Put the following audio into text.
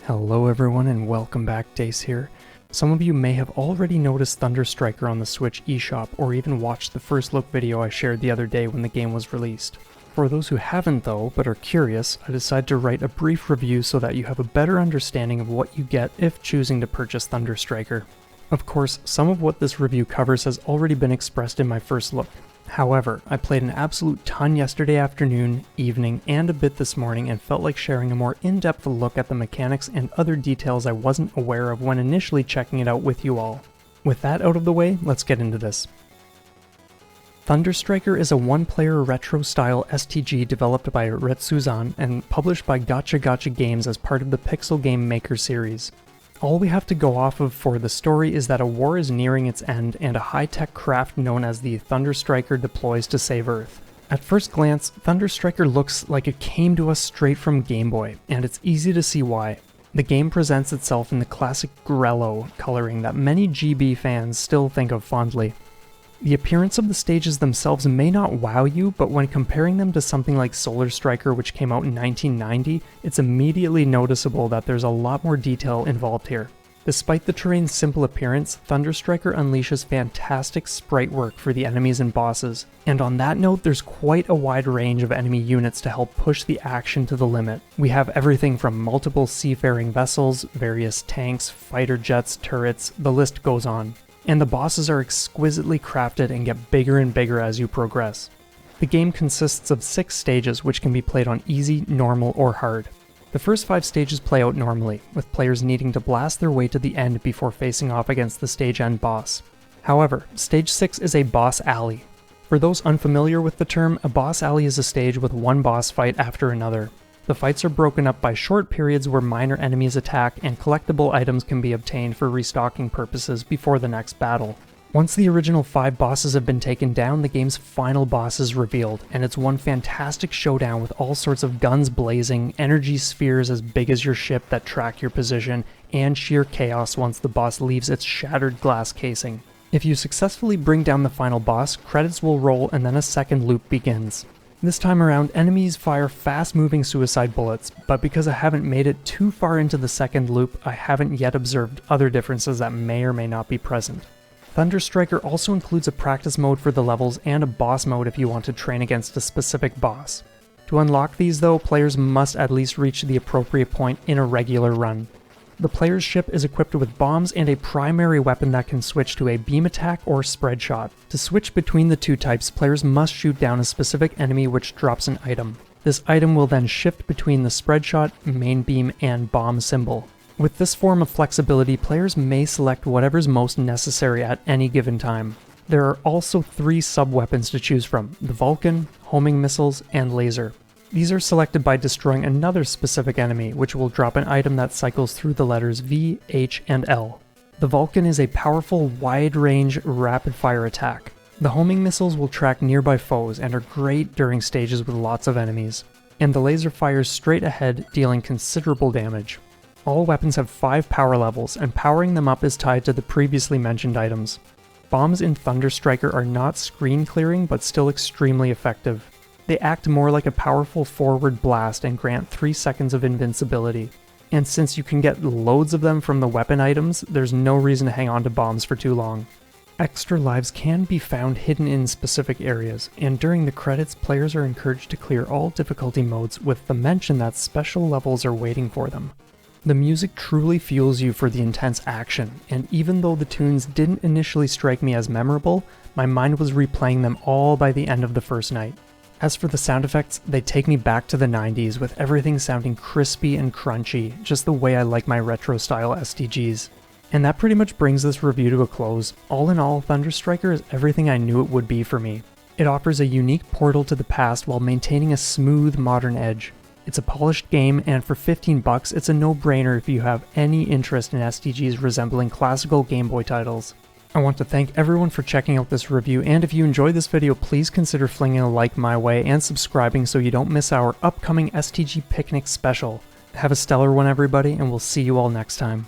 Hello everyone and welcome back, Dace here. Some of you may have already noticed Thunder Striker on the Switch eShop or even watched the first look video I shared the other day when the game was released. For those who haven't though, but are curious, I decided to write a brief review so that you have a better understanding of what you get if choosing to purchase Thunder Striker. Of course, some of what this review covers has already been expressed in my first look. However, I played an absolute ton yesterday afternoon, evening, and a bit this morning and felt like sharing a more in-depth look at the mechanics and other details I wasn't aware of when initially checking it out with you all. With that out of the way, let's get into this. Thunder Striker is a one-player retro-style STG developed by Retsuzan and published by Gacha Gacha Games as part of the Pixel Game Maker series. All we have to go off of for the story is that a war is nearing its end and a high-tech craft known as the Thunder Striker deploys to save Earth. At first glance, Thunder Striker looks like it came to us straight from Game Boy, and it's easy to see why. The game presents itself in the classic grello coloring that many GB fans still think of fondly. The appearance of the stages themselves may not wow you, but when comparing them to something like Solar Striker, which came out in 1990, it's immediately noticeable that there's a lot more detail involved here. Despite the terrain's simple appearance, Thunder Striker unleashes fantastic sprite work for the enemies and bosses, and on that note there's quite a wide range of enemy units to help push the action to the limit. We have everything from multiple seafaring vessels, various tanks, fighter jets, turrets, the list goes on. And the bosses are exquisitely crafted and get bigger and bigger as you progress. The game consists of 6 stages which can be played on easy, normal, or hard. The first 5 stages play out normally, with players needing to blast their way to the end before facing off against the stage end boss. However, stage 6 is a boss alley. For those unfamiliar with the term, a boss alley is a stage with one boss fight after another. The fights are broken up by short periods where minor enemies attack and collectible items can be obtained for restocking purposes before the next battle. Once the original 5 bosses have been taken down, the game's final boss is revealed, and it's one fantastic showdown with all sorts of guns blazing, energy spheres as big as your ship that track your position, and sheer chaos once the boss leaves its shattered glass casing. If you successfully bring down the final boss, credits will roll and then a second loop begins. This time around, enemies fire fast-moving suicide bullets, but because I haven't made it too far into the second loop, I haven't yet observed other differences that may or may not be present. Thunder Striker also includes a practice mode for the levels and a boss mode if you want to train against a specific boss. To unlock these though, players must at least reach the appropriate point in a regular run. The player's ship is equipped with bombs and a primary weapon that can switch to a beam attack or spread shot. To switch between the two types, players must shoot down a specific enemy which drops an item. This item will then shift between the spread shot, main beam, and bomb symbol. With this form of flexibility, players may select whatever's most necessary at any given time. There are also 3 sub-weapons to choose from: the Vulcan, homing missiles, and laser. These are selected by destroying another specific enemy, which will drop an item that cycles through the letters V, H, and L. The Vulcan is a powerful, wide-range, rapid-fire attack. The homing missiles will track nearby foes and are great during stages with lots of enemies. And the laser fires straight ahead, dealing considerable damage. All weapons have 5 power levels, and powering them up is tied to the previously mentioned items. Bombs in Thunder Striker are not screen-clearing, but still extremely effective. They act more like a powerful forward blast and grant 3 seconds of invincibility. And since you can get loads of them from the weapon items, there's no reason to hang on to bombs for too long. Extra lives can be found hidden in specific areas, and during the credits, players are encouraged to clear all difficulty modes with the mention that special levels are waiting for them. The music truly fuels you for the intense action, and even though the tunes didn't initially strike me as memorable, my mind was replaying them all by the end of the first night. As for the sound effects, they take me back to the 90s with everything sounding crispy and crunchy, just the way I like my retro-style STGs. And that pretty much brings this review to a close. All in all, Thunder Striker is everything I knew it would be for me. It offers a unique portal to the past while maintaining a smooth, modern edge. It's a polished game, and for $15, it's a no-brainer if you have any interest in STGs resembling classical Game Boy titles. I want to thank everyone for checking out this review, and if you enjoyed this video, please consider flinging a like my way and subscribing so you don't miss our upcoming STG Picnic special. Have a stellar one, everybody, and we'll see you all next time.